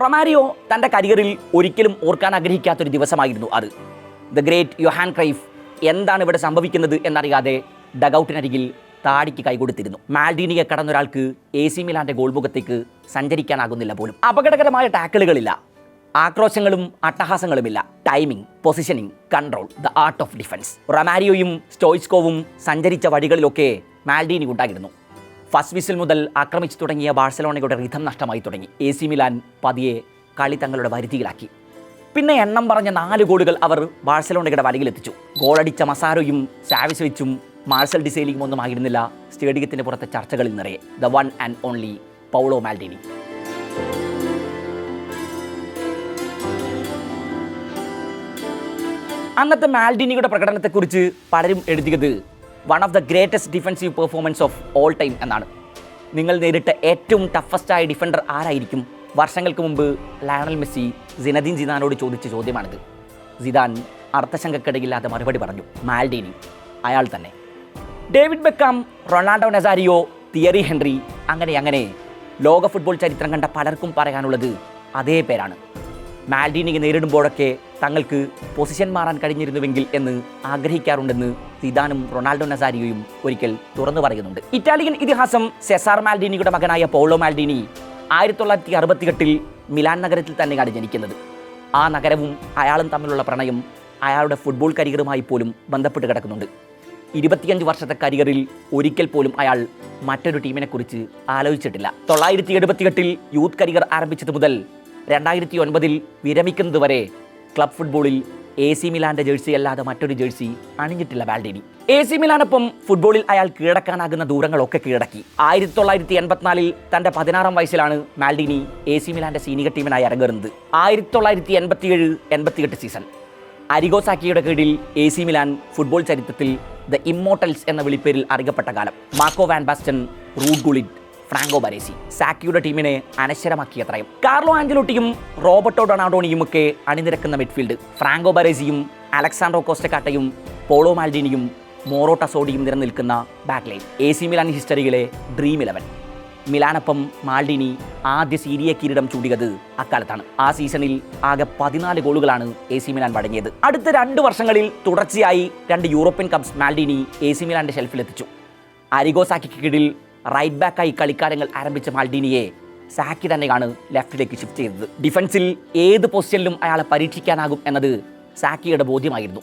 Romario തൻ്റെ കരിയറിൽ ഒരിക്കലും ഓർക്കാൻ ആഗ്രഹിക്കാത്തൊരു ദിവസമായിരുന്നു അത്. ദ ഗ്രേറ്റ് യോഹാൻ ക്രൈഫ് എന്താണ് ഇവിടെ സംഭവിക്കുന്നത് എന്നറിയാതെ ഡഗൌട്ടിനരികിൽ താടിക്ക് കൈകൊടുത്തിരുന്നു. മാൽഡീനിയെ കടന്നൊരാൾക്ക് AC മിലാന്റെ ഗോൾമുഖത്തേക്ക് സഞ്ചരിക്കാനാകുന്നില്ല പോലും. അപകടകരമായ ടാക്കിളുകളില്ല, ആക്രോശങ്ങളും അട്ടഹാസങ്ങളുമില്ല. Timing, positioning, control, the art of defence. റൊമാരിയോയും സ്റ്റോയ്സ്കോവും സഞ്ചരിച്ച വഴികളിലൊക്കെ മാൽഡീനി ഉണ്ടായിരുന്നു. ഫസ്റ്റ് വിസിൽ മുതൽ ആക്രമിച്ചു തുടങ്ങിയ ബാഴ്സലോണയുടെ റിഥം നഷ്ടമായി തുടങ്ങി. AC മിലാൻ പതിയെ കളി തങ്ങളുടെ വരുതിയിലാക്കി. പിന്നെ എണ്ണം പറഞ്ഞ 4 ഗോളുകൾ അവർ ബാഴ്സലോണയുടെ വലയിലെത്തിച്ചു. ഗോളടിച്ച മസാരോയും സാവിസോവിച്ചും മാർസൽ ഡിസേലിയും ഒന്നും ആയിരുന്നില്ല സ്റ്റേഡിയത്തിന് പുറത്തെ ചർച്ചകളിൽ നിറയെ. The one and only Paolo Maldini. അന്നത്തെ മാൽഡീനിയുടെ പ്രകടനത്തെക്കുറിച്ച് പലരും എഴുതിയത് one of the greatest defensive performance of all time എന്നാണ്. നിങ്ങൾ നേരിട്ട ഏറ്റവും ടഫസ്റ്റായ ഡിഫൻഡർ ആരായിരിക്കും? വർഷങ്ങൾക്ക് മുമ്പ് ലയണൽ മെസ്സി സിനദീൻ സിദാനോട് ചോദിച്ച ചോദ്യമാണിത്. സിദാൻ അർത്ഥശങ്കക്കിടയില്ലാതെ മറുപടി പറഞ്ഞു, മാൽഡീനി, അയാൾ തന്നെ. David Beckham, Ronaldo Nazario, Thierry Henry, അങ്ങനെ ലോക ഫുട്ബോൾ ചരിത്രം കണ്ട പലർക്കും പറയാനുള്ളത് അതേ പേരാണ്. മാൽഡീനിയെ നേരിടുമ്പോഴൊക്കെ തങ്ങൾക്ക് പൊസിഷൻ മാറാൻ കഴിഞ്ഞിരുന്നുവെങ്കിൽ എന്ന് ആഗ്രഹിക്കാറുണ്ടെന്ന് സിദാനും റൊണാൾഡോ നസാരിയോയും ഒരിക്കൽ തുറന്നു പറയുന്നുണ്ട്. ഇറ്റാലിയൻ ഇതിഹാസം സെസാർ മാൽഡീനിയുടെ മകനായ പൗളോ മാൽഡീനി 1968 മിലാൻ നഗരത്തിൽ തന്നെയാണ് ജനിക്കുന്നത്. ആ നഗരവും അയാളും തമ്മിലുള്ള പ്രണയം അയാളുടെ ഫുട്ബോൾ കരിയറുമായി പോലും ബന്ധപ്പെട്ട് കിടക്കുന്നുണ്ട്. 25 വർഷത്തെ കരിയറിൽ ഒരിക്കൽ പോലും അയാൾ മറ്റൊരു ടീമിനെക്കുറിച്ച് ആലോചിച്ചിട്ടില്ല. 1978 യൂത്ത് കരിയർ ആരംഭിച്ചത് മുതൽ 2009 വിരമിക്കുന്നത് വരെ ക്ലബ് ഫുട്ബോളിൽ AC മിലാന്റെ ജേഴ്സി അല്ലാതെ മറ്റൊരു ജേഴ്സി അണിഞ്ഞിട്ടില്ല മാൽഡീനി. AC മിലാനൊപ്പം ഫുട്ബോളിൽ അയാൾ കീഴടക്കാനാകുന്ന ദൂരങ്ങളൊക്കെ കീഴടക്കി. 1984 തൻ്റെ 16-ാം വയസ്സിലാണ് മാൽഡീനി AC മിലാന്റെ സീനിയർ ടീമിനായി അരങ്ങേറുന്നത്. 1987-88 സീസൺ അരിഗോസാക്കിയുടെ കീഴിൽ AC മിലാൻ ഫുട്ബോൾ ചരിത്രത്തിൽ ദ ഇമ്മോർട്ടൽസ് എന്ന വിളിപ്പേരിൽ അറിയപ്പെട്ട കാലം. Marco van Basten, Ruud Gullit, Franco Baresi സാക്കിയുടെ ടീമിനെ അനശ്വരമാക്കിയത്രയും. കാർലോ ആഞ്ചലോട്ടിയും റോബർട്ടോ ഡൊണാഡോണിയുമൊക്കെ അണിനിരക്കുന്ന മിഡ്ഫീൽഡ്. ഫ്രാങ്കോ ബരേസിയും അലക്സാൻഡ്രോ കോസ്റ്റക്കാട്ടയും പോളോ മാൽഡീനിയും മോറോ ടസോഡിയും നിലനിൽക്കുന്ന ബാക്ക് ലൈൻ. AC മിലാൻ ഹിസ്റ്ററിയിലെ ഡ്രീം 11. മിലാനൊപ്പം മാൽഡീനി ആദ്യ സീരിയ കിരീടം ചൂടിയത് അക്കാലത്താണ്. ആ സീസണിൽ ആകെ 14 ഗോളുകളാണ് AC മിലാൻ വഴങ്ങിയത്. അടുത്ത 2 വർഷങ്ങളിൽ തുടർച്ചയായി 2 യൂറോപ്യൻ കപ്സ് മാൽഡീനി AC മിലാന്റെ ഷെൽഫിലെത്തിച്ചു. അരിഗോ സാക്കിക്ക് കീഴിൽ റൈറ്റ് ബാക്കായി കളിക്കാരങ്ങൾ ആരംഭിച്ച മാൽഡീനിയെ സാക്കി തന്നെയാണ് ലെഫ്റ്റിലേക്ക് ഷിഫ്റ്റ് ചെയ്തത്. ഡിഫൻസിൽ ഏത് പൊസിഷനിലും അയാളെ പരീക്ഷിക്കാനാകും എന്നത് സാക്കിയുടെ ബോധ്യമായിരുന്നു.